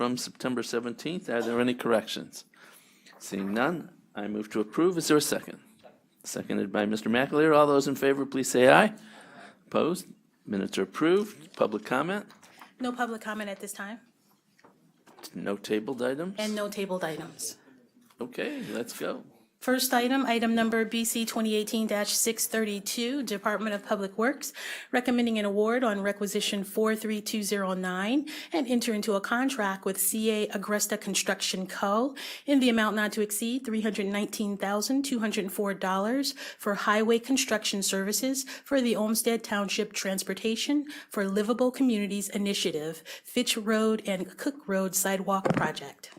from September 17th. Are there any corrections? Seeing none, I move to approve. Is there a second? Seconded by Mr. McAleer. All those in favor, please say aye. Opposed? Minutes are approved. Public comment? No public comment at this time, No tabled items? and no tabled items. Okay, let's go. First item, item number BC 2018-632, Department of Public Works, recommending an award on requisition 43209 and enter into a contract with CA Agresta Construction Co. in the amount not to exceed $319,204 for highway construction services for the Olmsted Township Transportation for Livable Communities Initiative, Fitch Road and Cook Road Sidewalk Project.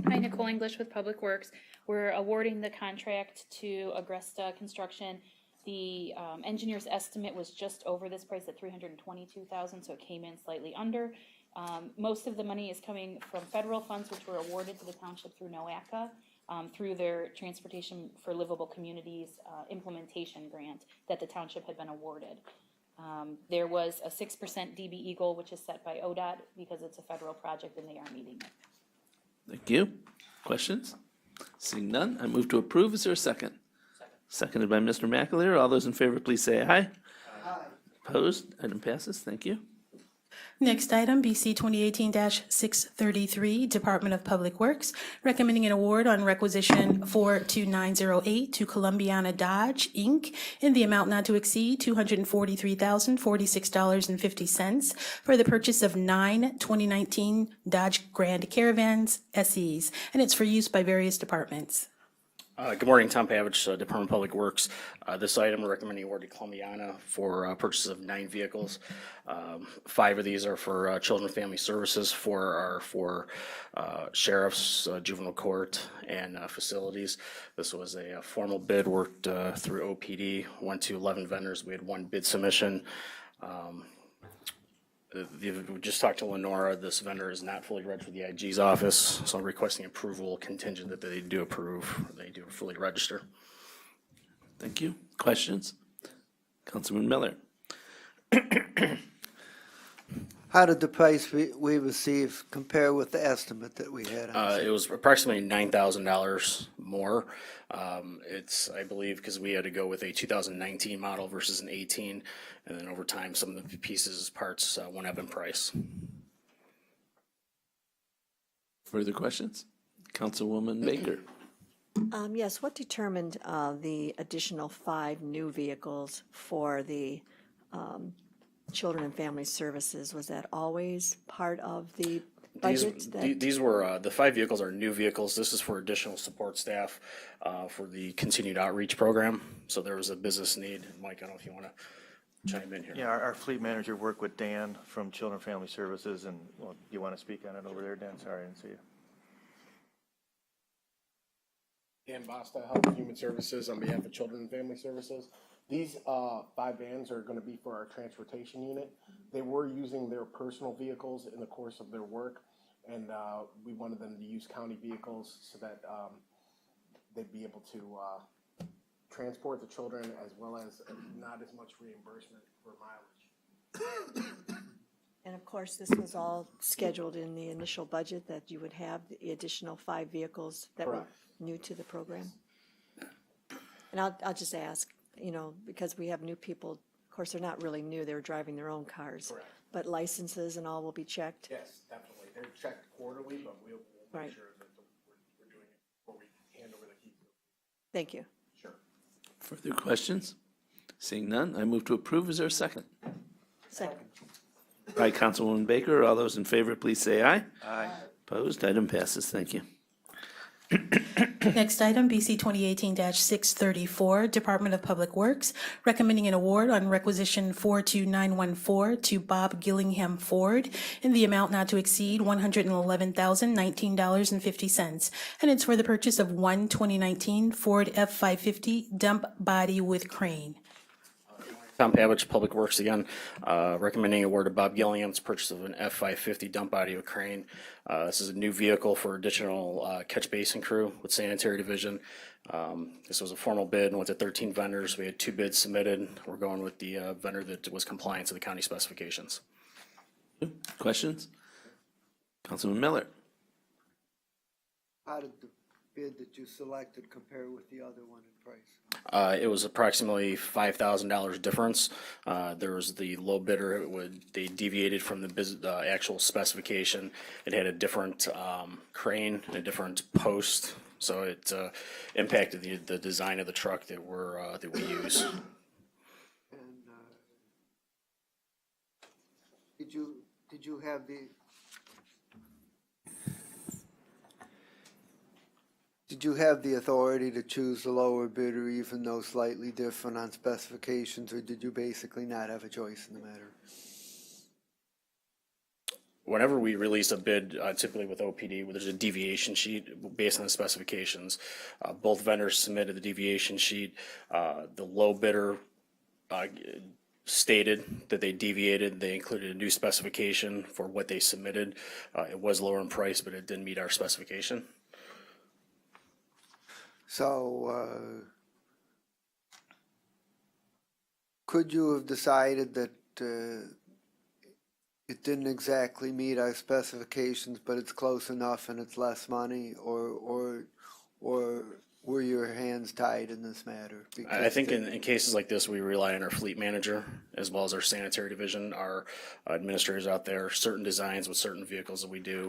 Hi, Nicole English with Public Works. We're awarding the contract to Agresta Construction. The engineer's estimate was just over this price at $322,000, so it came in slightly under. Most of the money is coming from federal funds, which were awarded to the township through NOACA, through their Transportation for Livable Communities implementation grant that the township had been awarded. There was a 6% DB Eagle, which is set by ODOT because it's a federal project and they are meeting it. Thank you. Questions? Seeing none, I move to approve. Is there a second? Seconded by Mr. McAleer. All those in favor, please say aye. Aye. Opposed? Item passes. Thank you. Next item, BC 2018-633, Department of Public Works, recommending an award on requisition 42908 to Columbiana Dodge, Inc. in the amount not to exceed $243,046.50 for the purchase of 9 2019 Dodge Grand Caravans SEs, and it's for use by various departments. Good morning, Tom Pavich, Department of Public Works. This item, we're recommending award to Columbiana for purchases of 9 vehicles. 5 of these are for Children and Family Services, 4 are for sheriffs, juvenile court, and facilities. This was a formal bid, worked through OPD, went to 11 vendors. We had 1 bid submission. We just talked to Lenora. This vendor is not fully registered for the IG's office, so I'm requesting approval contingent that they do approve, they do fully register. Thank you. Questions? Councilman Miller. How did the price we received compare with the estimate that we had? It was approximately $9,000 more. It's, I believe, because we had to go with a 2019 model versus an 18, and then over time, some of the pieces, parts went up in price. Further questions? Councilwoman Baker. Yes, what determined the additional 5 new vehicles for the Children and Family Services? Was that always part of the budget? These were, the 5 vehicles are new vehicles. This is for additional support staff for the continued outreach program. So there was a business need. Mike, I don't know if you want to chime in here. Yeah, our fleet manager worked with Dan from Children and Family Services, and, well, you want to speak on it over there, Dan? Sorry, I didn't see you. Dan Basta, Health and Human Services on behalf of Children and Family Services. These 5 vans are going to be for our transportation unit. They were using their personal vehicles in the course of their work, and we wanted them to use county vehicles so that they'd be able to transport the children as well as not as much reimbursement for mileage. And of course, this was all scheduled in the initial budget that you would have the additional 5 vehicles that were new to the program. And I'll just ask, you know, because we have new people, of course, they're not really new, they were driving their own cars. Correct. But licenses and all will be checked? Yes, definitely. They're checked quarterly, but we'll Right. make sure that we're doing it before we hand over the keys. Thank you. Sure. Further questions? Seeing none, I move to approve. Is there a second? Second. All right, Councilwoman Baker. All those in favor, please say aye. Aye. Opposed? Item passes. Thank you. Next item, BC 2018-634, Department of Public Works, recommending an award on requisition 42914 to Bob Gillingham Ford in the amount not to exceed $111,019.50, and it's for the purchase of 1 2019 Ford F-550 dump body with crane. Tom Pavich, Public Works again, recommending award to Bob Gillingham's purchase of an F-550 dump body with crane. This is a new vehicle for additional catch basin crew with sanitary division. This was a formal bid and went to 13 vendors. We had 2 bids submitted. We're going with the vendor that was compliant to the county specifications. Questions? Councilman Miller. how did the bid that you selected compare with the other one in price? It was approximately $5,000 difference. There was the low bidder, they deviated from the actual specification. It had a different crane, a different post, so it impacted the design of the truck that we use. And did you have the authority to choose the lower bidder even though slightly different on specifications, or did you basically not have a choice in the matter? Whenever we release a bid, typically with OPD, there's a deviation sheet based on the specifications. Both vendors submitted the deviation sheet. The low bidder stated that they deviated. They included a new specification for what they submitted. It was lower in price, but it didn't meet our specification. So, could you have decided that it didn't exactly meet our specifications, but it's close enough and it's less money, or were your hands tied in this matter? I think in cases like this, we rely on our fleet manager as well as our sanitary division, our administrators out there. Certain designs with certain vehicles that we do,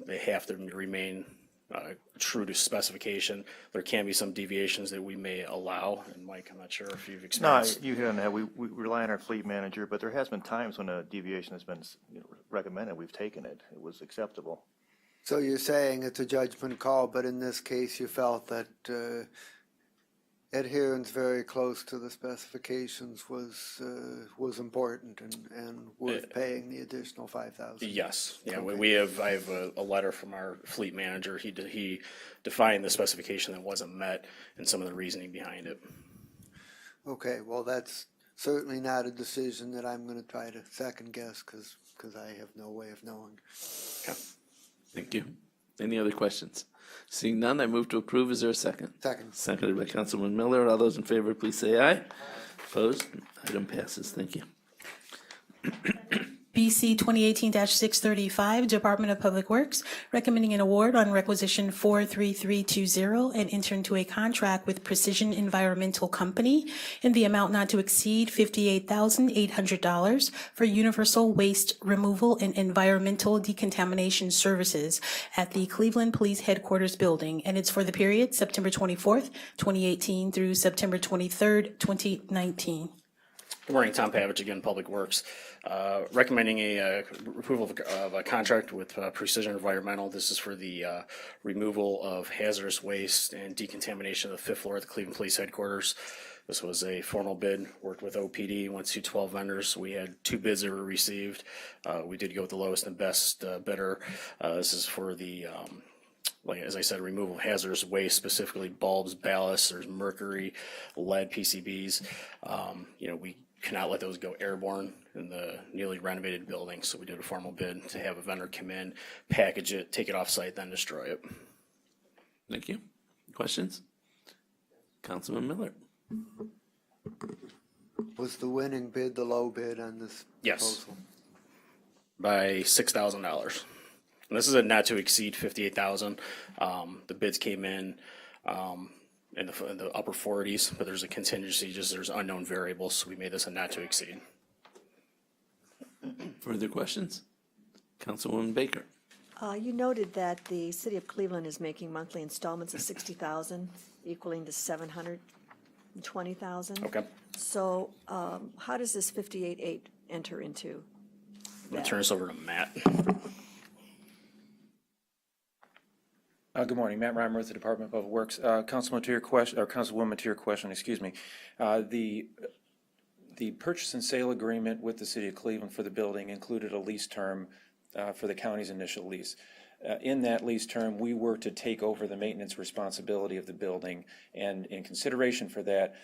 they have to remain true to specification. There can be some deviations that we may allow, and Mike, I'm not sure if you've No, experienced. you hit on that. We rely on our fleet manager, but there has been times when a deviation has been recommended. We've taken it. It was acceptable. So you're saying it's a judgment call, but in this case you felt that adherence very close to the specifications was important and worth paying the additional $5,000. Yes, yeah, Okay. I have a letter from our fleet manager. He defined the specification that wasn't met and some of the reasoning behind it. Okay, well, that's certainly not a decision that I'm going to try to second guess because I have no way of knowing. Thank you. Any other questions? Seeing none, I move to approve. Is there a second? Second. Seconded by Councilman Miller. All those in favor, please say aye. Opposed? Item passes. Thank you. BC 2018-635, Department of Public Works, recommending an award on requisition 43320 and enter into a contract with Precision Environmental Company in the amount not to exceed $58,800 for universal waste removal and environmental decontamination services at the Cleveland Police Headquarters Building, and it's for the period September 24th, 2018 through September 23rd, 2019. Good morning, Tom Pavich again, Public Works. Recommending a approval of a contract with Precision Environmental. This is for the removal of hazardous waste and decontamination of the fifth floor at the Cleveland Police Headquarters. This was a formal bid, worked with OPD, went to 12 vendors. We had 2 bids that were received. We did go with the lowest and best bidder. This is for the like, as I said, removal of hazardous waste, specifically bulbs, ballasts, there's mercury, lead, PCBs. We cannot let those go airborne in the newly renovated building, so we did a formal bid to have a vendor come in, package it, take it off-site, then destroy it. Thank you. Questions? Councilman Miller. Was the winning bid the low bid on this Yes. proposal? By $6,000. And this is a not to exceed $58,000. The bids came in in the upper 40s, but there's a contingency, there's unknown variables, so we made this a not to exceed. Further questions? Councilwoman Baker. You noted that the city of Cleveland is making monthly installments of $60,000, equaling to $720,000. Okay. So, how does this 58.8 enter into? I'm going to turn this over to Matt. Good morning, Matt Reimer with the Department of Public Works. Councilwoman, to your question, excuse me. The purchase and sale agreement with the city of Cleveland for the building included a lease term for the county's initial lease. In that lease term, we were to take over the maintenance responsibility of the building, and in consideration for that,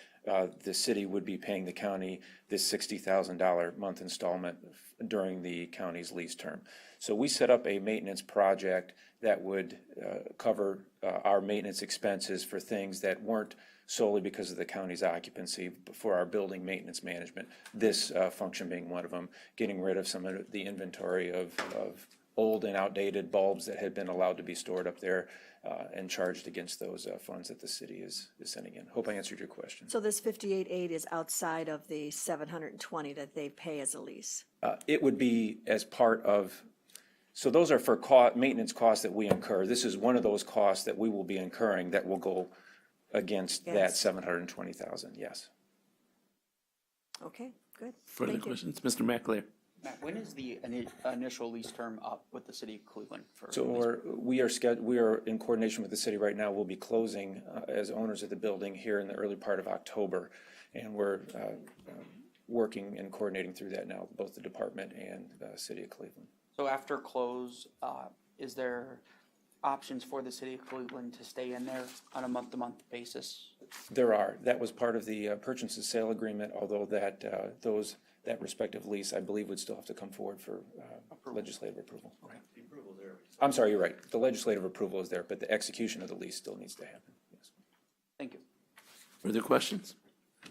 the city would be paying the county this $60,000 month installment during the county's lease term. So we set up a maintenance project that would cover our maintenance expenses for things that weren't solely because of the county's occupancy, but for our building maintenance management. This function being one of them, getting rid of some of the inventory of old and outdated bulbs that had been allowed to be stored up there and charged against those funds that the city is sending in. Hope I answered your question. So this 58.8 is outside of the 720 that they pay as a lease? It would be as part of, so those are for maintenance costs that we incur. This is one of those costs that we will be incurring that will go against that Yes. 720,000, yes. Okay, good. Further Thank you. questions? Mr. McAleer? Matt, when is the initial lease term up with the city of Cleveland? So we are in coordination with the city right now. We'll be closing as owners of the building here in the early part of October. And we're working and coordinating through that now, both the department and city of Cleveland. So after close, is there options for the city of Cleveland to stay in there on a month-to-month basis? There are. That was part of the purchase and sale agreement, although that that respective lease, I believe, would still have to come forward for legislative approval. The approval there. I'm sorry, you're right. The legislative approval is there, but the execution of the lease still needs to happen. Yes. Thank you. Further questions?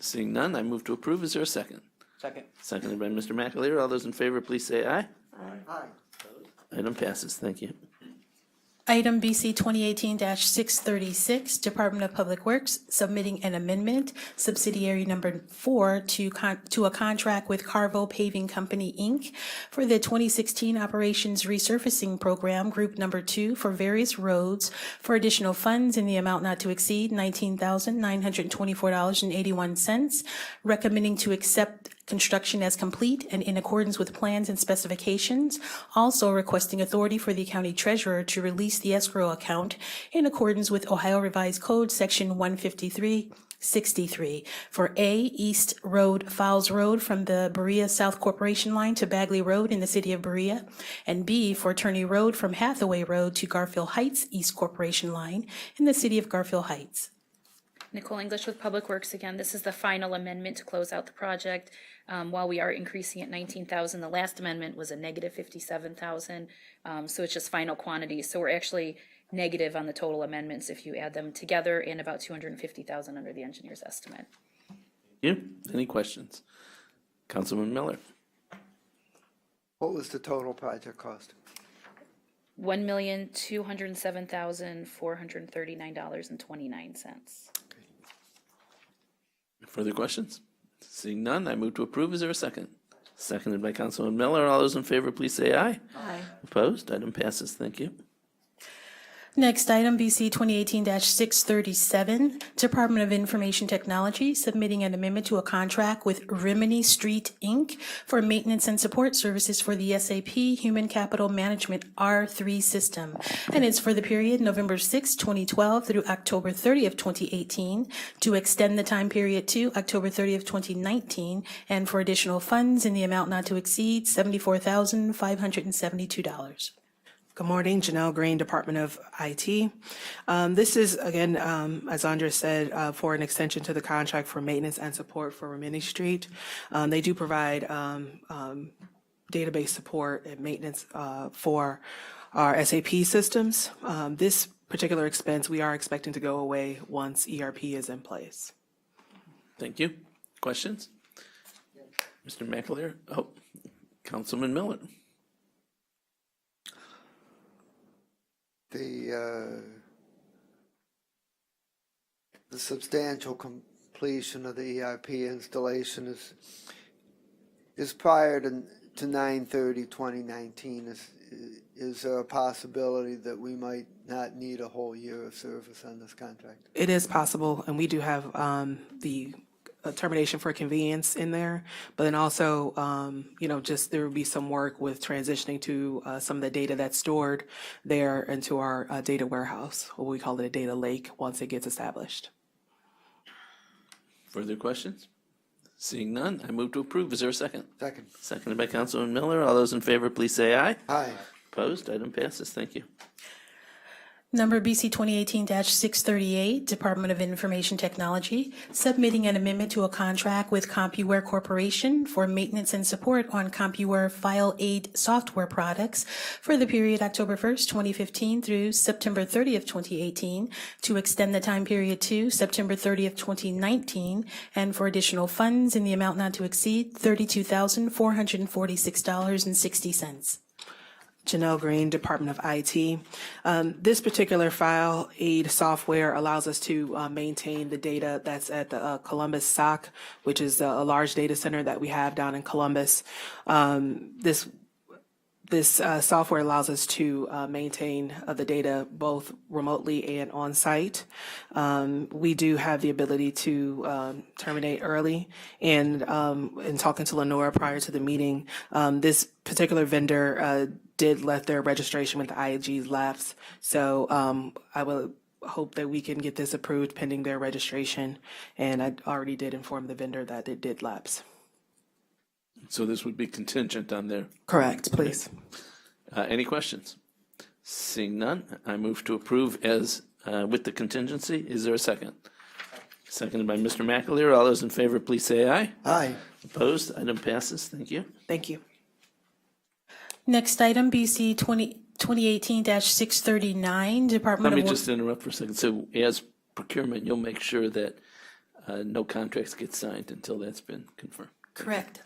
Seeing none, I move to approve. Is there a second? Second. Seconded by Mr. McAleer. All those in favor, please say aye. Aye. Item passes. Thank you. Item BC 2018-636, Department of Public Works, submitting an amendment, subsidiary number 4, to a contract with Carvo Paving Company, Inc. for the 2016 Operations Resurfacing Program, Group Number 2, for various roads for additional funds in the amount not to exceed $19,924.81, recommending to accept construction as complete and in accordance with plans and specifications, also requesting authority for the county treasurer to release the escrow account in accordance with Ohio Revised Code, Section 153-63, for A, East Road, Fowles Road from the Berea South Corporation line to Bagley Road in the city of Berea, and B, for Turney Road from Hathaway Road to Garfield Heights East Corporation line in the city of Garfield Heights. Nicole English with Public Works again. This is the final amendment to close out the project. While we are increasing it 19,000, the last amendment was a negative 57,000. So it's just final quantities. So we're actually negative on the total amendments if you add them together, and about 250,000 under the engineer's estimate. You? Any questions? Councilman Miller? What was the total project cost? $1,207,439.29. Further questions? Seeing none, I move to approve. Is there a second? Seconded by Councilman Miller. All those in favor, please say aye. Aye. Opposed? Item passes. Thank you. Next item, BC 2018-637, Department of Information Technology, submitting an amendment to a contract with Rimini Street, Inc. for maintenance and support services for the SAP Human Capital Management R3 system. And it's for the period November 6, 2012 through October 30th, 2018, to extend the time period to October 30th, 2019, and for additional funds in the amount not to exceed $74,572. Good morning, Janelle Green, Department of IT. This is, again, as Andres said, for an extension to the contract for maintenance and support for Rimini Street. They do provide database support and maintenance for our SAP systems. This particular expense, we are expecting to go away once ERP is in place. Thank you. Questions? Mr. McAleer? Oh, Councilman Miller. The substantial completion of the ERP installation is prior to 9/30/2019. Is there a possibility that we might not need a whole year of service on this contract? It is possible, and we do have the termination for convenience in there, but then also, just there will be some work with transitioning to some of the data that's stored there into our data warehouse, or we call it a data lake, once it gets established. Further questions? Seeing none, I move to approve. Is there a second? Second. Seconded by Councilman Miller. All those in favor, please say aye. Aye. Opposed? Item passes. Thank you. Number BC 2018-638, Department of Information Technology, submitting an amendment to a contract with CompuWare Corporation for maintenance and support on CompuWare File Aid software products for the period October 1st, 2015 through September 30th, 2018, to extend the time period to September 30th, 2019, and for additional funds in the amount not to exceed $32,446.60. Janelle Green, Department of IT. This particular file aid software allows us to maintain the data that's at the Columbus SOC, which is a large data center that we have down in Columbus. This software allows us to maintain the data both remotely and on-site. We do have the ability to terminate early. And in talking to Lenora prior to the meeting, this particular vendor did let their registration with the IAGs lapse. So I will hope that we can get this approved pending their registration. And I already did inform the vendor that it did lapse. So this would be contingent on their. Correct, please. Any questions? Seeing none, I move to approve as with the contingency. Is there a second? Seconded by Mr. McAleer. All those in favor, please say aye. Aye. Opposed? Item passes. Thank you. Thank you. Next item, BC 2018-639, Department Let of me Work. just interrupt for a second. So as procurement, you'll make sure that no contracts get signed until that's been confirmed. Correct.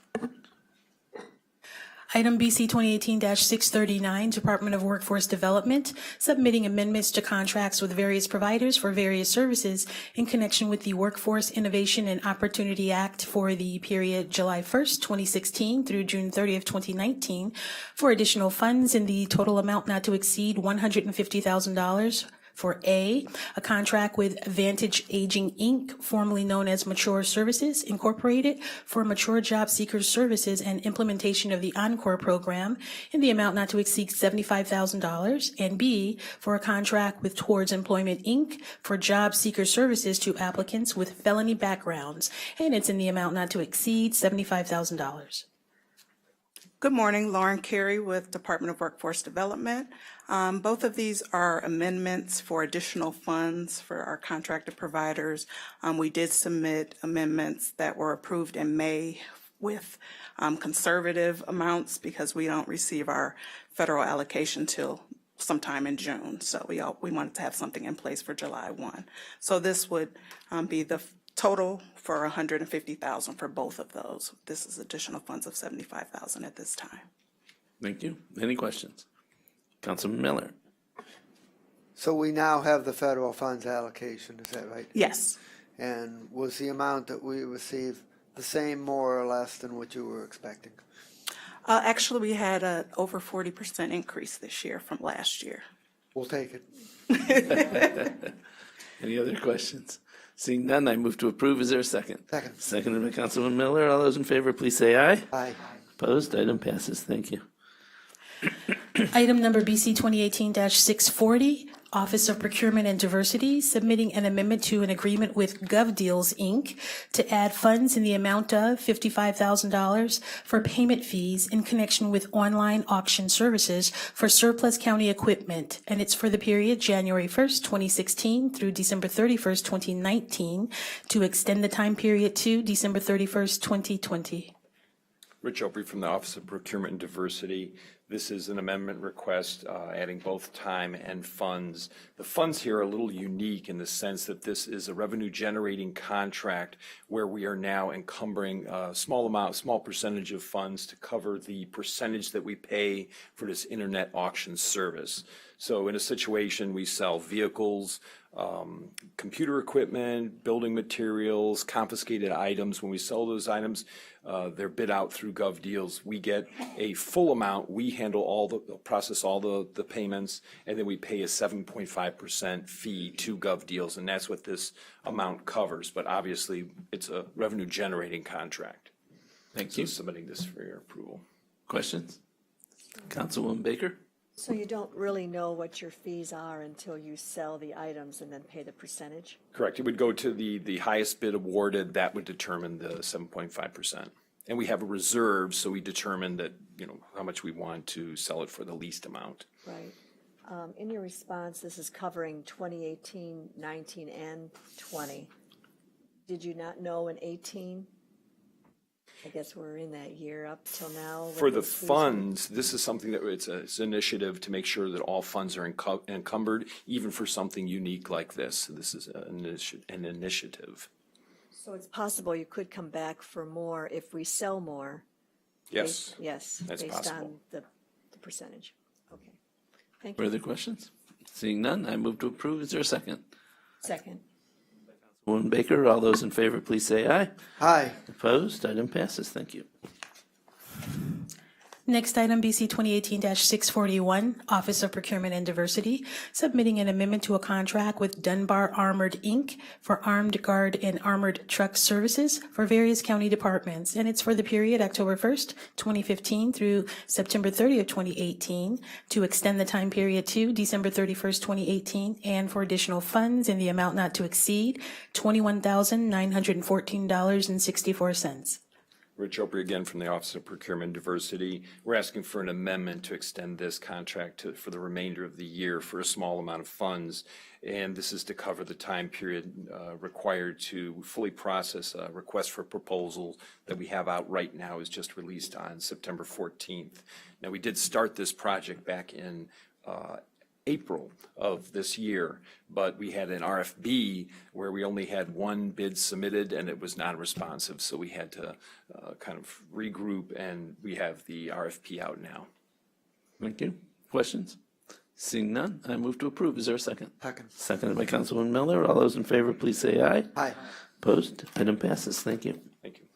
Item BC 2018-639, Department of Workforce Development, submitting amendments to contracts with various providers for various services in connection with the Workforce Innovation and Opportunity Act for the period July 1st, 2016 through June 30th, 2019, for additional funds in the total amount not to exceed $150,000. For A, contract with Vantage Aging, Inc., formerly known as Mature Services, Incorporated, for mature job seekers services and implementation of the Encore program in the amount not to exceed $75,000. And B, for a contract with Towards Employment, Inc., for job seeker services to applicants with felony backgrounds, and it's in the amount not to exceed $75,000. Good morning, Lauren Carey with Department of Workforce Development. Both of these are amendments for additional funds for our contracted providers. We did submit amendments that were approved in May with conservative amounts because we don't receive our federal allocation till sometime in June. So we wanted to have something in place for July 1. So this would be the total for $150,000 for both of those. This is additional funds of $75,000 at this time. Thank you. Any questions? Councilman Miller. So we now have the federal funds allocation, is that right? Yes. And was the amount that we received the same, more or less, than what you were expecting? Actually, we had a over 40% increase this year from last year. We'll take it. Any other questions? Seeing none, I move to approve. Is there a second? Second. Seconded by Councilman Miller. All those in favor, please say aye. Aye. Opposed? Item passes. Thank you. Item number BC 2018-640, Office of Procurement and Diversity, submitting an amendment to an agreement with GovDeals, Inc. to add funds in the amount of $55,000 for payment fees in connection with online auction services for surplus county equipment, and it's for the period January 1st, 2016 through December 31st, 2019, to extend the time period to December 31st, 2020. Rich Opry from the Office of Procurement and Diversity. This is an amendment request adding both time and funds. The funds here are a little unique in the sense that this is a revenue-generating contract where we are now encumbering a small percentage of funds to cover the percentage that we pay for this internet auction service. So in a situation, we sell vehicles, computer equipment, building materials, confiscated items. When we sell those items, they're bid out through GovDeals. We get a full amount. We handle process all the payments, and then we pay a 7.5% fee to GovDeals, and that's what this amount covers. But obviously, it's a revenue-generating contract. Thank you. So submitting this for your approval. Questions? Councilwoman Baker? So you don't really know what your fees are until you sell the items and then pay the percentage? Correct. It would go to the highest bid awarded. That would determine the 7.5%. And we have a reserve, so we determine that, how much we want to sell it for the least amount. Right. In your response, this is covering 2018, 19, and 20. Did you not know in 18? I guess we're in that year up till now. For the funds, this is something that it's an initiative to make sure that all funds are encumbered, even for something unique like this. This is an initiative. So it's possible you could come back for more if we sell more. Yes. Yes, That's based possible. on the percentage. Okay. Thank you. Further questions? Seeing none, I move to approve. Is there a second? Second. Councilwoman Baker, all those in favor, please say aye. Aye. Opposed? Item passes. Thank you. Next item, BC 2018-641, Office of Procurement and Diversity, submitting an amendment to a contract with Dunbar Armored, Inc. for armed guard and armored truck services for various county departments. And it's for the period October 1st, 2015 through September 30th, 2018, to extend the time period to December 31st, 2018, and for additional funds in the amount not to exceed $21,914.64. Rich Opry again from the Office of Procurement and Diversity. We're asking for an amendment to extend this contract for the remainder of the year for a small amount of funds. And this is to cover the time period required to fully process a request for proposal that we have out right now is just released on September 14th. Now, we did start this project back in April of this year, but we had an RFB where we only had one bid submitted and it was non-responsive, so we had to kind of regroup, and we have the RFP out now. Thank you. Questions? Seeing none, I move to approve. Is there a second? Second. Seconded by Councilwoman Miller. All those in favor, please say aye. Aye. Opposed? Item passes. Thank you. Thank you.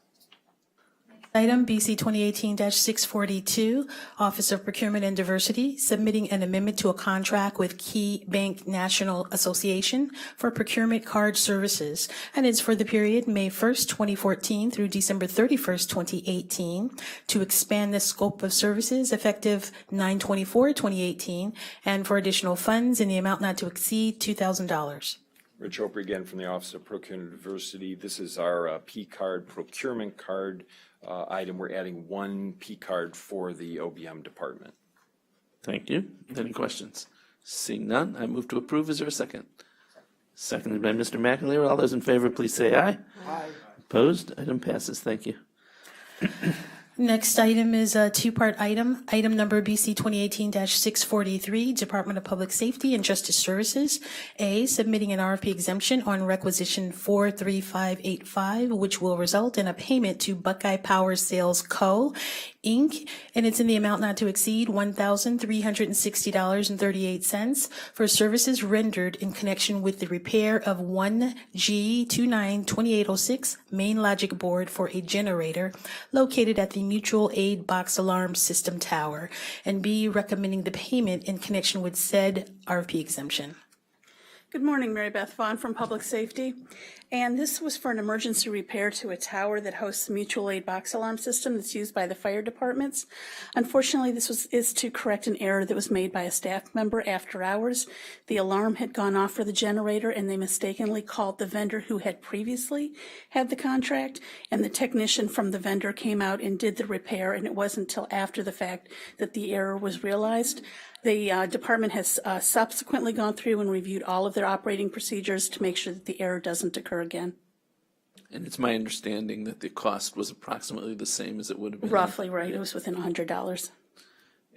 Item BC 2018-642, Office of Procurement and Diversity, submitting an amendment to a contract with Key Bank National Association for procurement card services. And it's for the period May 1st, 2014 through December 31st, 2018, to expand the scope of services effective 9/24/2018, and for additional funds in the amount not to exceed $2,000. Rich Opry again from the Office of Procurement and Diversity. This is our P-card procurement card item. We're adding one P-card for the OBM department. Thank you. Any questions? Seeing none, I move to approve. Is there a second? Seconded by Mr. McAleer. All those in favor, please say aye. Aye. Opposed? Item passes. Thank you. Next item is a two-part item. Item number BC 2018-643, Department of Public Safety and Justice Services. A, submitting an RFP exemption on requisition 43585, which will result in a payment to Buckeye Power Sales Co., Inc., and it's in the amount not to exceed $1,360.38 for services rendered in connection with the repair of 1G292806 main logic board for a generator located at the Mutual Aid Box Alarm System Tower, and B, recommending the payment in connection with said RFP exemption. Good morning, Mary Beth Vaughn from Public Safety. And this was for an emergency repair to a tower that hosts the mutual aid box alarm system that's used by the fire departments. Unfortunately, this is to correct an error that was made by a staff member after hours. The alarm had gone off for the generator, and they mistakenly called the vendor who had previously had the contract, and the technician from the vendor came out and did the repair, and it wasn't until after the fact that the error was realized. The department has subsequently gone through and reviewed all of their operating procedures to make sure that the error doesn't occur again. And it's my understanding that the cost was approximately the same as it would have been. Roughly, right. It was within $100.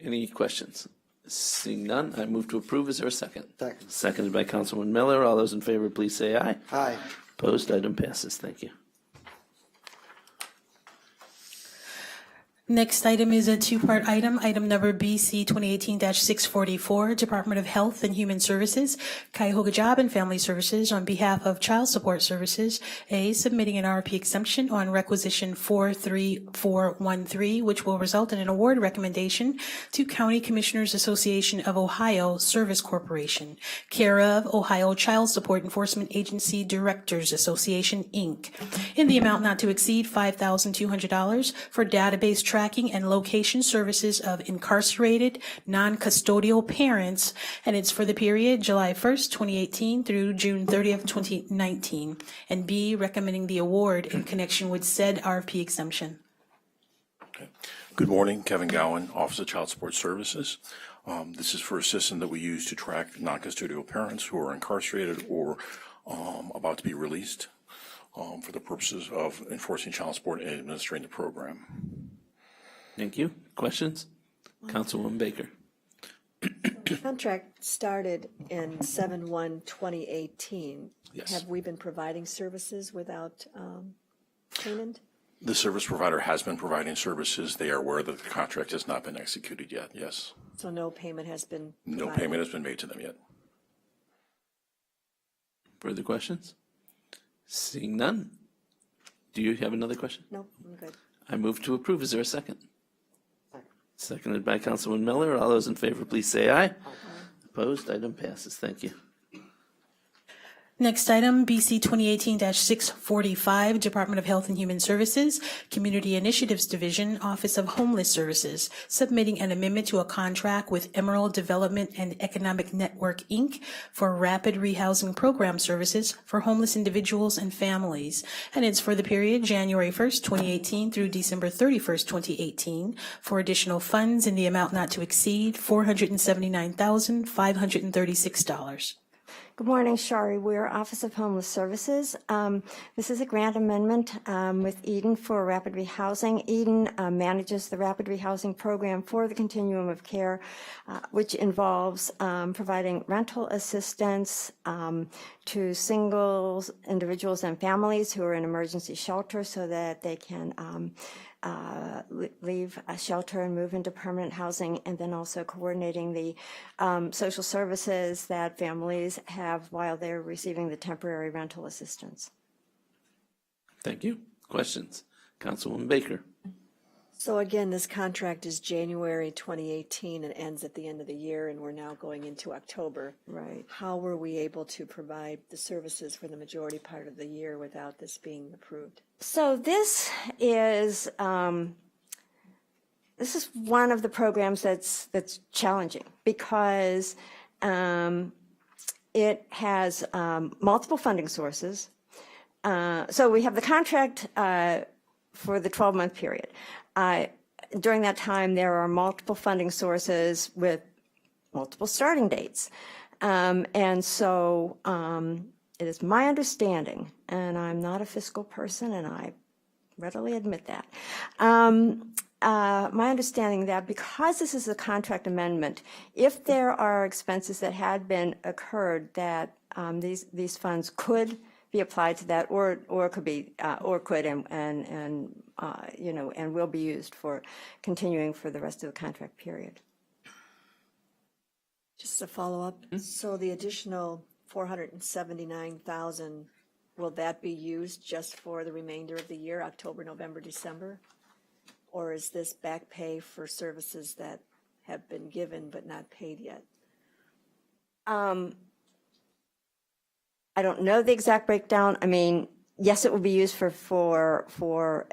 Any questions? Seeing none, I move to approve. Is there a second? Second. Seconded by Councilwoman Miller. All those in favor, please say aye. Aye. Opposed? Item passes. Thank you. Next item is a two-part item. Item number BC 2018-644, Department of Health and Human Services, Cuyahoga Job and Family Services, on behalf of Child Support Services. A, submitting an RFP exemption on requisition 43413, which will result in an award recommendation to County Commissioners Association of Ohio Service Corporation, care of Ohio Child Support Enforcement Agency Directors Association, Inc., in the amount not to exceed $5,200 for database tracking and location services of incarcerated non-custodial parents, and it's for the period July 1st, 2018 through June 30th, 2019, and B, recommending the award in connection with said RFP exemption. Good morning, Kevin Gowan, Office of Child Support Services. This is for a system that we use to track non-custodial parents who are incarcerated or about to be released for the purposes of enforcing child support and administering the program. Thank you. Questions? Councilwoman Baker. The contract started in 7/1/2018. Yes. Have we been providing services without payment? The service provider has been providing services. They are aware that the contract has not been executed yet, yes. So no payment has been No provided. payment has been made to them yet. Further questions? Seeing none. Do you have another question? No, I'm good. I move to approve. Is there a second? Seconded by Councilman Miller. All those in favor, please say aye. Opposed? Item passes. Thank you. Next item, BC 2018-645, Department of Health and Human Services, Community Initiatives Division, Office of Homeless Services, submitting an amendment to a contract with Emerald Development and Economic Network, Inc. for rapid rehousing program services for homeless individuals and families. And it's for the period January 1st, 2018 through December 31st, 2018, for additional funds in the amount not to exceed $479,536. Good morning, Shari. We're Office of Homeless Services. This is a grant amendment with Eden for rapid rehousing. Eden manages the rapid rehousing program for the continuum of care, which involves providing rental assistance to singles, individuals, and families who are in emergency shelter so that they can leave a shelter and move into permanent housing, and then also coordinating the social services that families have while they're receiving the temporary rental assistance. Thank you. Questions? Councilwoman Baker. So again, this contract is January 2018 and ends at the end of the year, and we're now going into October. Right. How were we able to provide the services for the majority part of the year without this being approved? So this is one of the programs that's challenging because it has multiple funding sources. So we have the contract for the 12-month period. During that time, there are multiple funding sources with multiple starting dates. And so it is my understanding, and I'm not a fiscal person, and I readily admit that, my understanding that because this is a contract amendment, if there are expenses that had been occurred, that these funds could be applied to that, or could be, or could and will be used for continuing for the rest of the contract period. Just a follow-up. So the additional $479,000, will that be used just for the remainder of the year, October, November, December? Or is this back pay for services that have been given but not paid yet? I don't know the exact breakdown. I mean, yes, it will be used for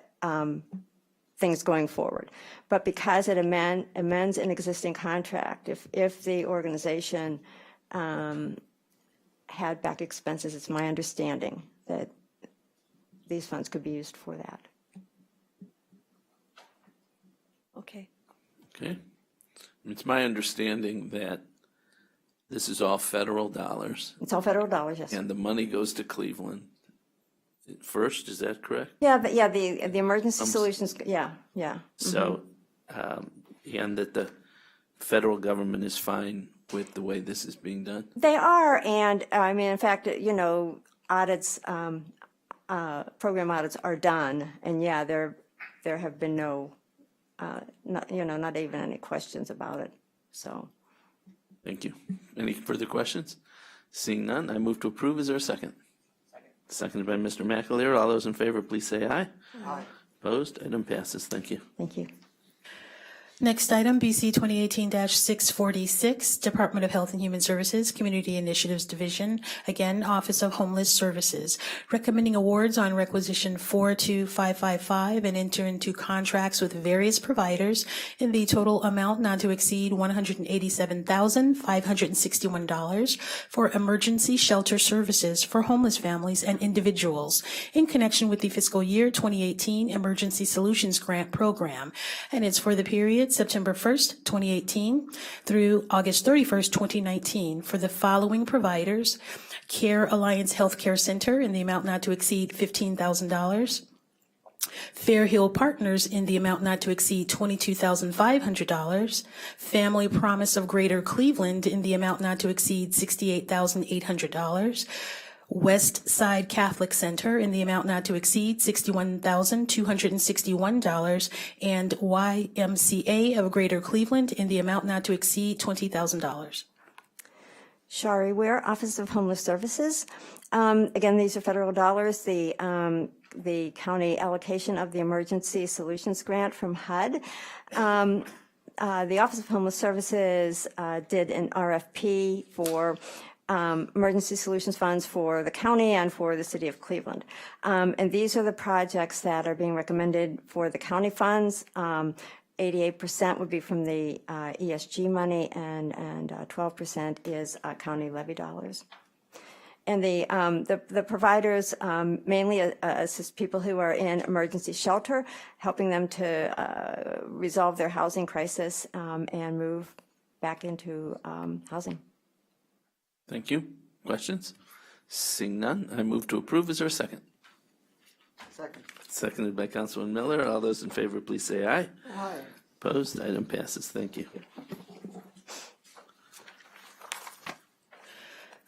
things going forward. But because it amends an existing contract, if the organization had back expenses, it's my understanding that these funds could be used for that. Okay. Okay. It's my understanding that this is all federal dollars. It's all federal dollars, yes. And the money goes to Cleveland first, is that correct? Yeah, but yeah, the emergency solutions, yeah. So, and that the federal government is fine with the way this is being done? They are, and I mean, in fact, audits, program audits are done, and yeah, there have been not even any questions about it, so. Thank you. Any further questions? Seeing none, I move to approve. Is there a second? Seconded by Mr. McAleer. All those in favor, please say aye. Aye. Opposed? Item passes. Thank you. Thank you. Next item, BC 2018-646, Department of Health and Human Services, Community Initiatives Division, again, Office of Homeless Services, recommending awards on requisition 42555 and enter into contracts with various providers in the total amount not to exceed $187,561 for emergency shelter services for homeless families and individuals in connection with the fiscal year 2018 Emergency Solutions Grant Program. And it's for the period September 1st, 2018 through August 31st, 2019 for the following providers: Care Alliance Healthcare Center in the amount not to exceed $15,000, Fair Hill Partners in the amount not to exceed $22,500, Family Promise of Greater Cleveland in the amount not to exceed $68,800, West Side Catholic Center in the amount not to exceed $61,261, and YMCA of Greater Cleveland in the amount not to exceed $20,000. Shari Ware, Office of Homeless Services. Again, these are federal dollars. The county allocation of the Emergency Solutions Grant from HUD. The Office of Homeless Services did an RFP for emergency solutions funds for the county and for the city of Cleveland. And these are the projects that are being recommended for the county funds. 88% would be from the ESG money, and 12% is county levy dollars. And the providers mainly assist people who are in emergency shelter, helping them to resolve their housing crisis and move back into housing. Thank you. Questions? Seeing none, I move to approve. Is there a second? Second. Seconded by Councilman Miller. All those in favor, please say aye. Aye. Opposed? Item passes. Thank you.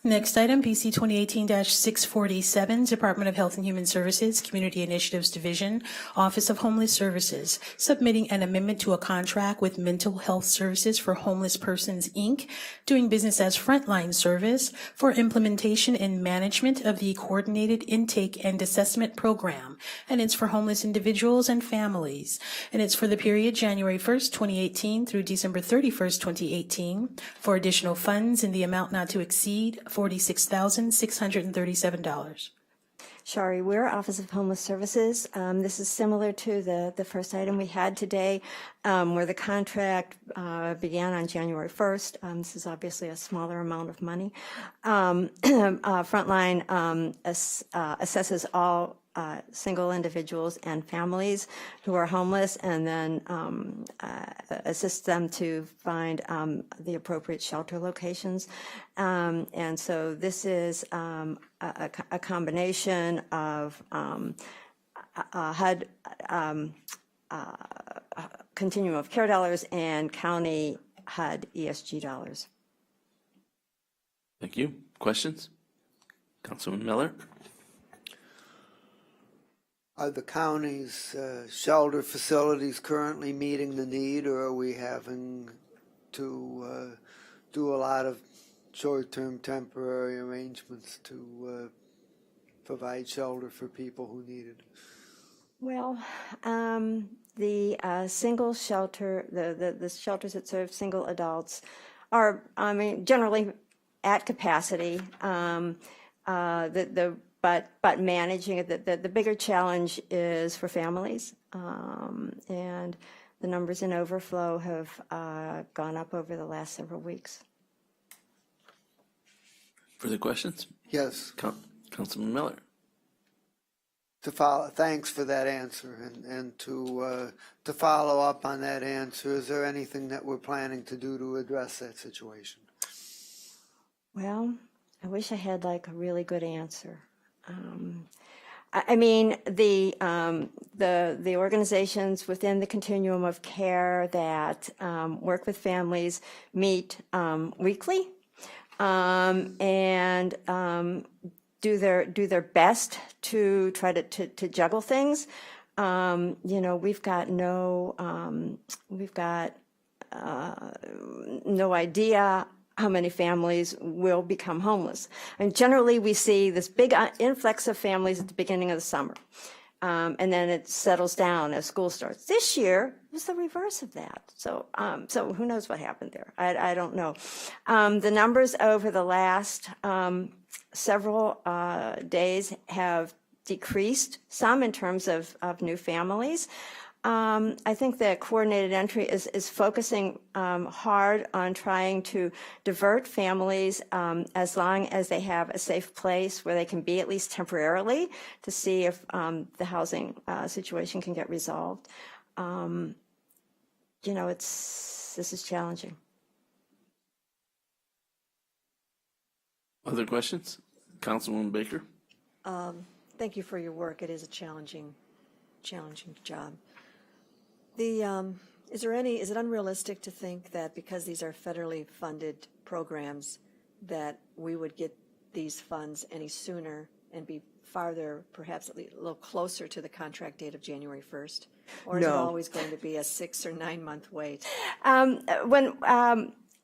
Next item, BC 2018-647, Department of Health and Human Services, Community Initiatives Division, Office of Homeless Services, submitting an amendment to a contract with Mental Health Services for Homeless Persons, Inc., doing business as Frontline Service for implementation and management of the Coordinated Intake and Assessment Program, and it's for homeless individuals and families. And it's for the period January 1st, 2018 through December 31st, 2018, for additional funds in the amount not to exceed $46,637. Shari Weir, Office of Homeless Services. This is similar to the first item we had today, where the contract began on January 1st. This is obviously a smaller amount of money. Frontline assesses all single individuals and families who are homeless, and then assists them to find the appropriate shelter locations. And so this is a combination of HUD Continuum of Care dollars and county HUD ESG dollars. Thank you. Questions? Councilman Miller? Are the county's shelter facilities currently meeting the need, or are we having to do a lot of short-term temporary arrangements to provide shelter for people who need it? Well, the single shelter, the shelters that serve single adults are, generally at capacity. But managing it, the bigger challenge is for families, and the numbers in overflow have gone up over the last several weeks. Further questions? Yes. Councilman Miller? Thanks for that answer, and to follow up on that answer, is there anything that we're planning to do to address that situation? Well, I wish I had like a really good answer. The organizations within the continuum of care that work with families meet weekly and do their best to try to juggle things. We've got no idea how many families will become homeless. And generally, we see this big influx of families at the beginning of the summer, and then it settles down as school starts. This year was the reverse of that. So who knows what happened there? I don't know. The numbers over the last several days have decreased some in terms of new families. I think that coordinated entry is focusing hard on trying to divert families as long as they have a safe place where they can be, at least temporarily, to see if the housing situation can get resolved. This is challenging. Other questions? Councilwoman Baker? Thank you for your work. It is a challenging job. Is it unrealistic to think that because these are federally funded programs that we would get these funds any sooner and be farther, perhaps a little closer to the contract date of January 1st? Or is it No. always going to be a 6 or 9 month wait?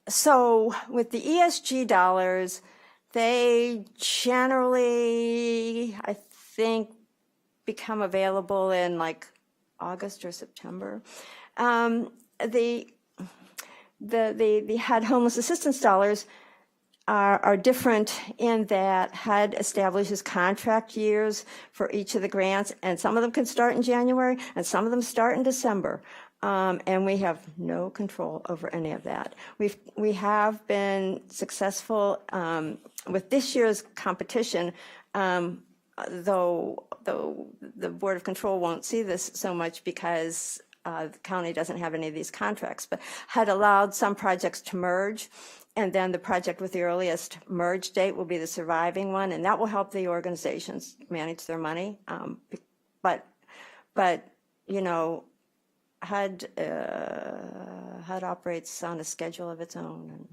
So with the ESG dollars, they generally, I think, become available in like August or September. The HUD homeless assistance dollars are different in that HUD establishes contract years for each of the grants, and some of them can start in January, and some of them start in December. And we have no control over any of that. We have been successful with this year's competition, though the Board of Control won't see this so much because the county doesn't have any of these contracts, but had allowed some projects to merge, and then the project with the earliest merge date will be the surviving one, and that will help the organizations manage their money. But you know, HUD operates on a schedule of its own, and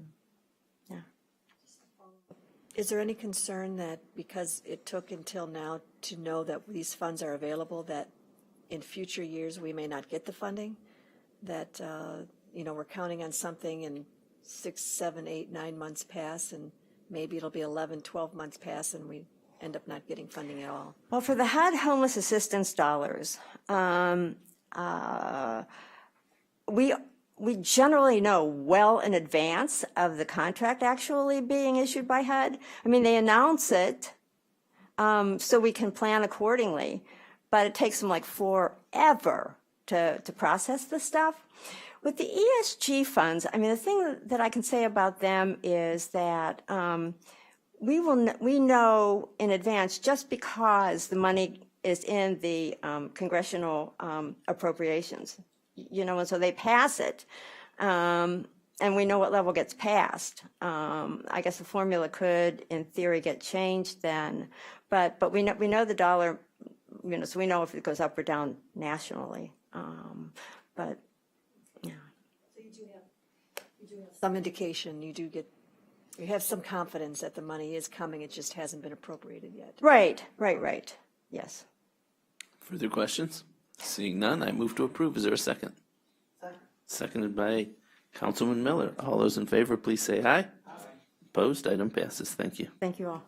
Is there any concern that because it took until now to know that these funds are available, that in future years we may not get the funding? That, you know, we're counting on something and 6, 7, 8, 9 months pass, and maybe it'll be 11, 12 months pass, and we end up not getting funding at all? well, for the HUD homeless assistance dollars, we generally know well in advance of the contract actually being issued by HUD. I mean, they announce it so we can plan accordingly, but it takes them like forever to process the stuff. With the ESG funds, I mean, the thing that I can say about them is that we know in advance, just because the money is in the congressional appropriations, you know, and so they pass it, and we know what level gets passed. I guess the formula could, in theory, get changed then, but we know the dollar, you know, so we know if it goes up or down nationally. But yeah. So you do have some indication, you have some confidence that the money is coming, it just hasn't been appropriated yet. Right. Yes. Further questions? Seeing none, I move to approve. Is there a second? Seconded by Councilman Miller. All those in favor, please say aye. Opposed? Item passes. Thank you. Thank you all.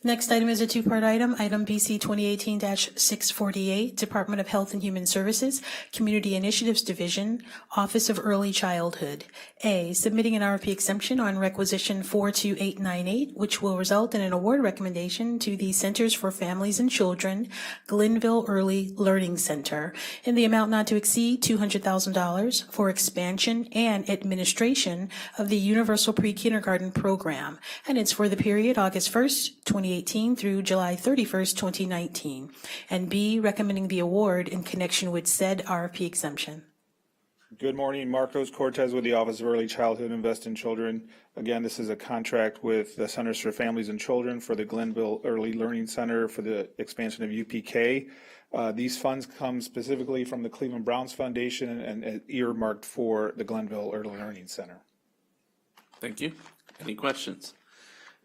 Next item is a two-part item, item BC 2018-648, Department of Health and Human Services, Community Initiatives Division, Office of Early Childhood. A, submitting an RFP exemption on requisition 42898, which will result in an award recommendation to the Centers for Families and Children, Glenville Early Learning Center, in the amount not to exceed $200,000 for expansion and administration of the Universal Pre-Kindergarten Program, and it's for the period August 1st, 2018 through July 31st, 2019. And B, recommending the award in connection with said RFP exemption. Good morning, Marcos Cortez with the Office of Early Childhood Invest in Children. Again, this is a contract with the Centers for Families and Children for the Glenville Early Learning Center for the expansion of UPK. These funds come specifically from the Cleveland Browns Foundation and earmarked for the Glenville Early Learning Center. Thank you. Any questions?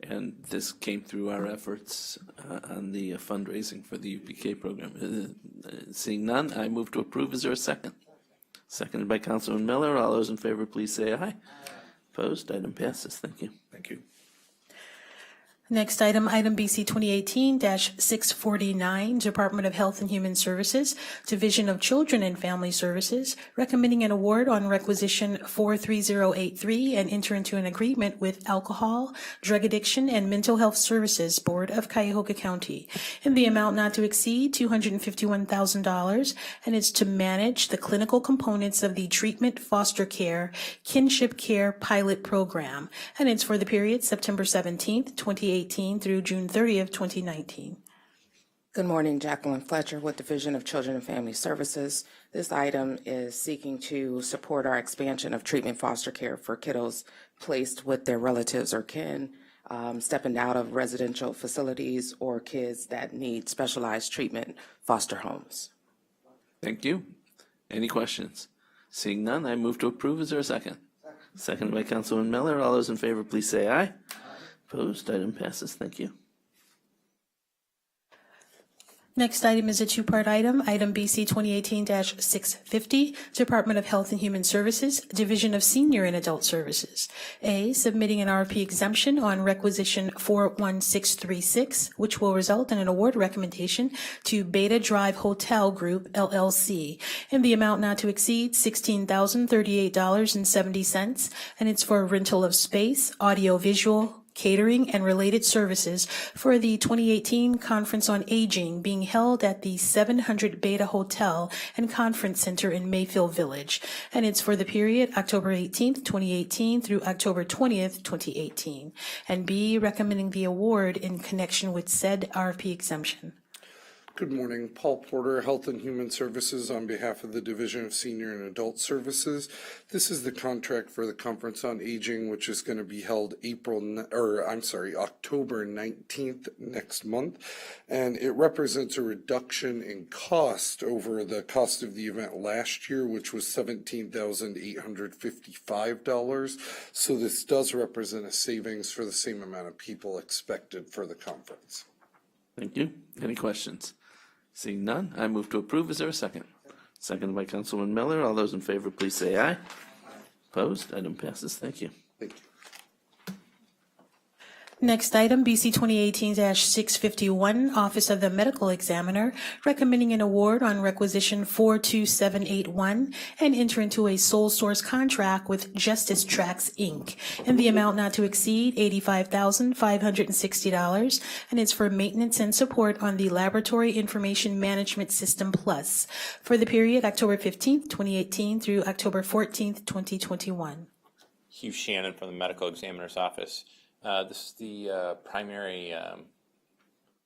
And this came through our efforts on the fundraising for the UPK program. Seeing none, I move to approve. Is there a second? Seconded by Councilman Miller. All those in favor, please say aye. Opposed? Item passes. Thank you. Thank you. Next item, item BC 2018-649, Department of Health and Human Services, Division of Children and Family Services, recommending an award on requisition 43083 and enter into an agreement with Alcohol, Drug Addiction, and Mental Health Services Board of Cuyahoga County in the amount not to exceed $251,000, and it's to manage the clinical components of the Treatment Foster Care Kinship Care Pilot Program, and it's for the period September 17th, 2018 through June 30th, 2019. Good morning, Jacqueline Fletcher with Division of Children and Family Services. This item is seeking to support our expansion of treatment foster care for kiddos placed with their relatives or kin, stepping out of residential facilities, or kids that need specialized treatment foster homes. Thank you. Any questions? Seeing none, I move to approve. Is there a second? Seconded by Councilman Miller. All those in favor, please say aye. Opposed? Item passes. Thank you. Next item is a two-part item, item BC 2018-650, Department of Health and Human Services, Division of Senior and Adult Services. A, submitting an RFP exemption on requisition 41636, which will result in an award recommendation to Beta Drive Hotel Group, LLC, in the amount not to exceed $16,038.70, and it's for rental of space, audio-visual, catering, and related services for the 2018 Conference on Aging being held at the 700 Beta Hotel and Conference Center in Mayfield Village. And it's for the period October 18th, 2018 through October 20th, 2018. And B, recommending the award in connection with said RFP exemption. Good morning. Paul Porter, Health and Human Services on behalf of the Division of Senior and Adult Services. This is the contract for the Conference on Aging, which is going to be held October 19th next month. And it represents a reduction in cost over the cost of the event last year, which was $17,855. So this does represent a savings for the same amount of people expected for the conference. Thank you. Any questions? Seeing none, I move to approve. Is there a second? Seconded by Councilman Miller. All those in favor, please say aye. Opposed? Item passes. Thank you. Thank you. Next item, BC 2018-651, Office of the Medical Examiner, recommending an award on requisition 42781 and enter into a sole source contract with Justice Tracks, Inc. in the amount not to exceed $85,560, and it's for maintenance and support on the Laboratory Information Management System Plus for the period October 15th, 2018 through October 14th, 2021. Hugh Shannon from the Medical Examiner's Office. This is the primary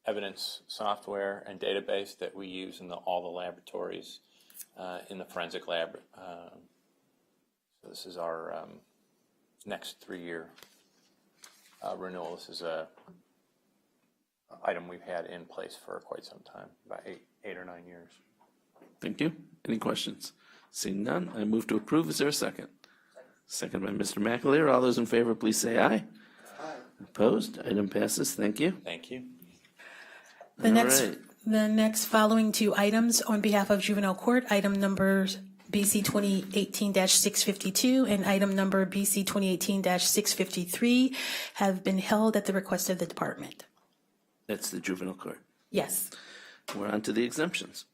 evidence software and database that we use in all the laboratories in the forensic lab. So this is our next 3-year renewal. This is a item we've had in place for quite some time, about eight or 9 years. Thank you. Any questions? Seeing none, I move to approve. Is there a second? Second by Mr. McAleer. All those in favor, please say aye. Opposed? Item passes. Thank you. Thank you. The next following two items on behalf of Juvenile Court, item numbers BC 2018-652 and item number BC 2018-653 have been held at the request of the department. That's the Juvenile Court. Yes. We're on to the exemptions.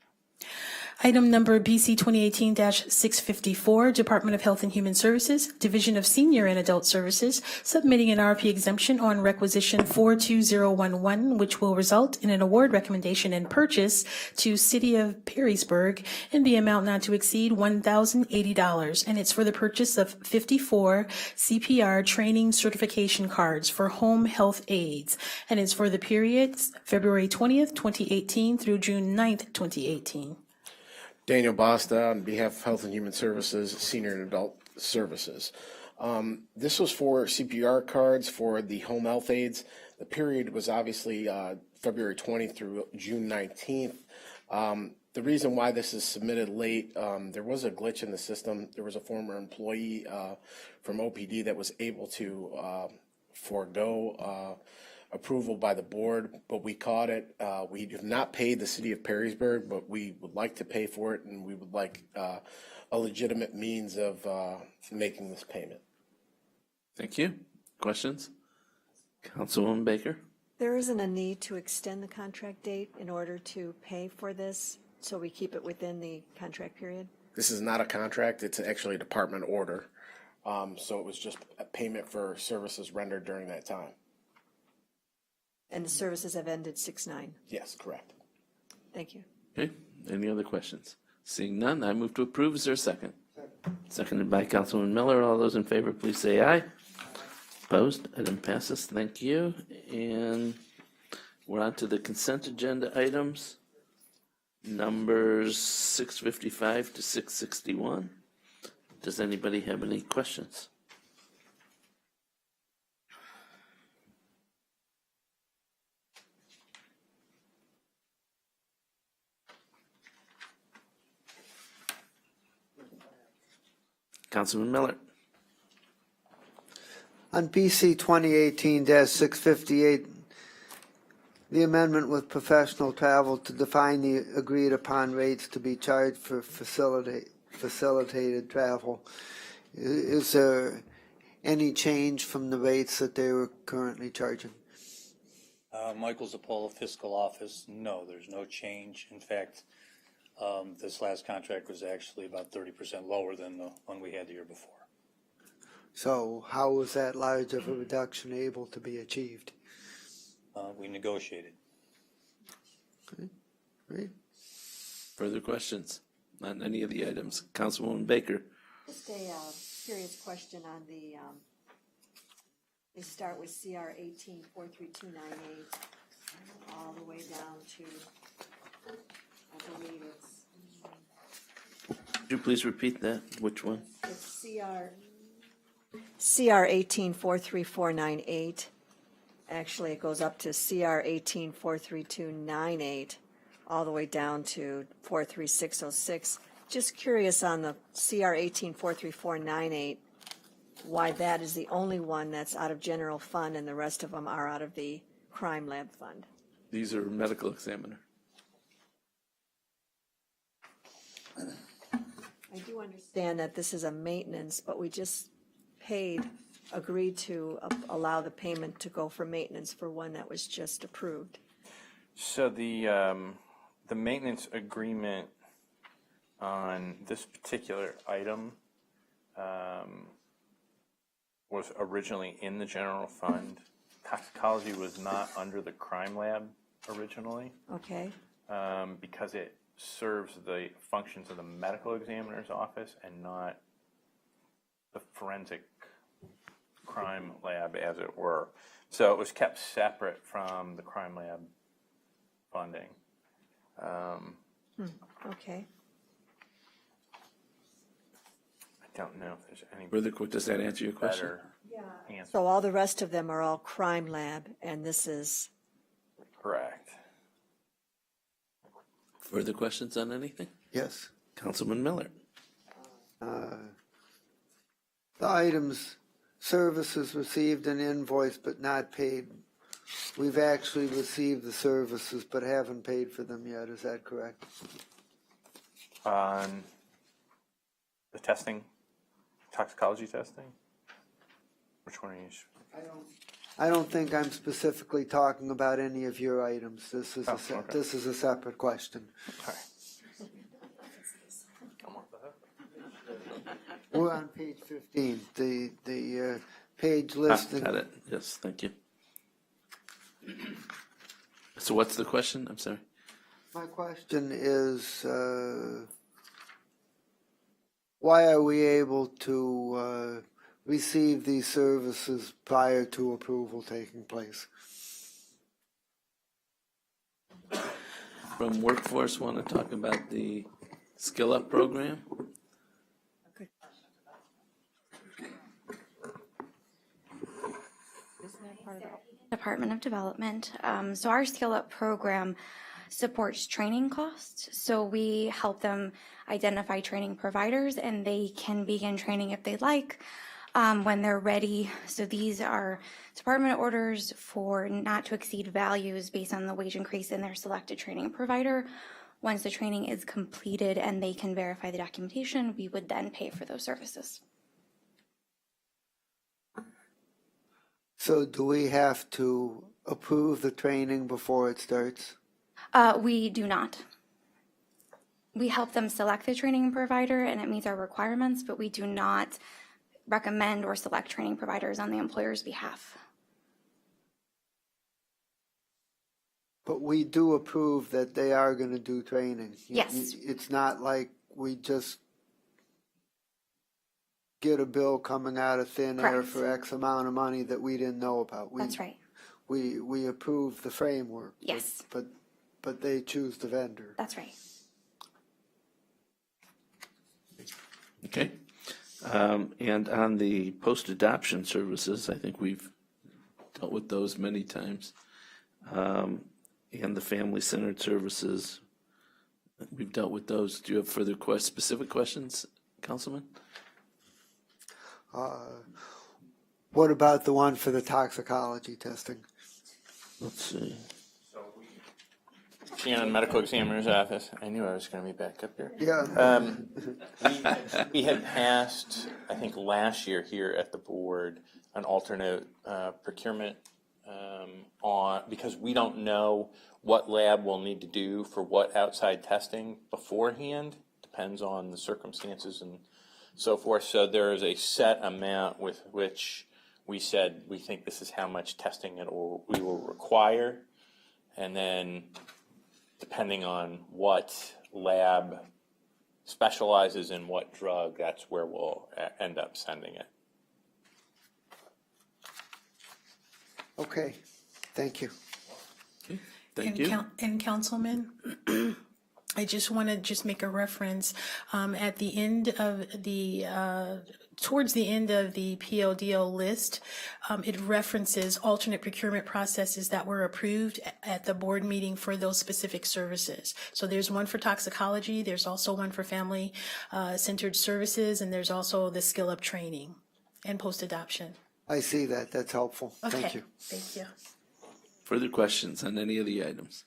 Item number BC 2018-654, Department of Health and Human Services, Division of Senior and Adult Services, submitting an RFP exemption on requisition 42011, which will result in an award recommendation and purchase to City of Perrysburg in the amount not to exceed $1,080, and it's for the purchase of 54 CPR training certification cards for home health aides, and it's for the periods February 20th, 2018 through June 9th, 2018. Daniel Basta on behalf of Health and Human Services, Senior and Adult Services. This was for CPR cards for the home health aides. The period was obviously February 20th through June 19th. The reason why this is submitted late, there was a glitch in the system. There was a former employee from OPD that was able to forego approval by the board, but we caught it. We have not paid the City of Perrysburg, but we would like to pay for it, and we would like a legitimate means of making this payment. Thank you. Questions? Councilwoman Baker? There isn't a need to extend the contract date in order to pay for this, so we keep it within the contract period? This is not a contract, it's actually a department order. So it was just a payment for services rendered during that time. And the services have ended 6/9? Yes, correct. Thank you. Okay. Any other questions? Seeing none, I move to approve. Is there a second? Seconded by Councilman Miller. All those in favor, please say aye. Opposed? Item passes. Thank you. And we're on to the consent agenda items. Numbers 655 to 661. Does anybody have any questions? Councilman Miller. On BC 2018-658, the amendment with professional travel to define the agreed-upon rates to be charged for facilitated travel. Is there any change from the rates that they were currently charging? Michael Zapola, Fiscal Office. No, there's no change. In fact, this last contract was actually about 30% lower than the one we had the year before. So how was that large of a reduction able to be achieved? We negotiated. Okay. Great. Further questions on any of the items? Councilwoman Baker. Just a curious question on the, they start with CR 18-43298 all the way down to, I believe Could you please repeat that? Which one? it's CR 18-43498. Actually, it goes up to CR 18-43298, all the way down to 43606. Just curious on the CR 18-43498, why that is the only one that's out of general fund and the rest of them are out of the crime lab fund. These are medical examiner. I do understand that this is a maintenance, but we just agreed to allow the payment to go for maintenance for one that was just approved. So the maintenance agreement on this particular item was originally in the general fund. Toxicology was not under the crime lab originally. Okay. Because it serves the functions of the medical examiner's office and not the forensic crime lab, as it were. So it was kept separate from the crime lab funding. Okay. I don't know if there's any Further, does that answer your question? better answer. So all the rest of them are all crime lab, and this is, Correct. Further questions on anything? Yes. Councilman Miller. The items, services received and invoiced but not paid. We've actually received the services but haven't paid for them yet. Is that correct? On the testing, toxicology testing? Which one are you? I don't think I'm specifically talking about any of your items. This is okay. this is a separate question. Sorry. We're on page 15. The page listed. Got it. Yes, thank you. So what's the question? I'm sorry. My question is, why are we able to receive these services prior to approval taking place? From Workforce, want to talk about the Skill Up program? Department of Development. So our Skill Up program supports training costs. So we help them identify training providers and they can begin training if they like when they're ready. So these are department orders for not to exceed values based on the wage increase in their selected training provider. Once the training is completed and they can verify the documentation, we would then pay for those services. So do we have to approve the training before it starts? We do not. We help them select the training provider and it meets our requirements, but we do not recommend or select training providers on the employer's behalf. But we do approve that they are going to do training. Yes. It's not like we just get a bill coming out of thin air Correct. for X amount of money that we didn't know about. That's right. We approve the framework. Yes. But they choose the vendor. That's right. Okay. And on the post-adoption services, I think we've dealt with those many times. And the family-centered services, we've dealt with those. Do you have further specific questions, Councilman? What about the one for the toxicology testing? Let's see. Shannon, Medical Examiner's Office. I knew I was going to be back up here. Yeah. We had passed, I think last year here at the board, an alternate procurement because we don't know what lab we'll need to do for what outside testing beforehand. Depends on the circumstances and so forth. So there is a set amount with which we said we think this is how much testing we will require. And then depending on what lab specializes in what drug, that's where we'll end up sending it. Okay, thank you. Thank you. And Councilman, I just want to make a reference, at the end of the, towards the end of the PODO list, it references alternate procurement processes that were approved at the board meeting for those specific services. So there's one for toxicology, there's also one for family centered services, and there's also the skill up training and post-adoption. I see that. That's helpful. Thank Okay, you. thank you. Further questions on any of the items?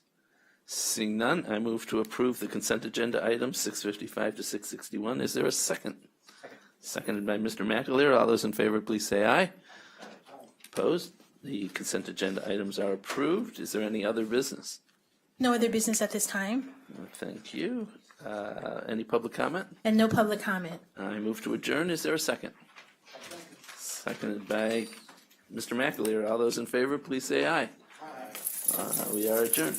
Seeing none, I move to approve the consent agenda items 655 to 661. Is there a second? Seconded by Mr. McAleer. All those in favor, please say aye. Opposed? The consent agenda items are approved. Is there any other business? No other business at this time, Thank you. Any public comment? and no public comment. I move to adjourn. Is there a second? Seconded by Mr. McAleer. All those in favor, please say aye. We are adjourned.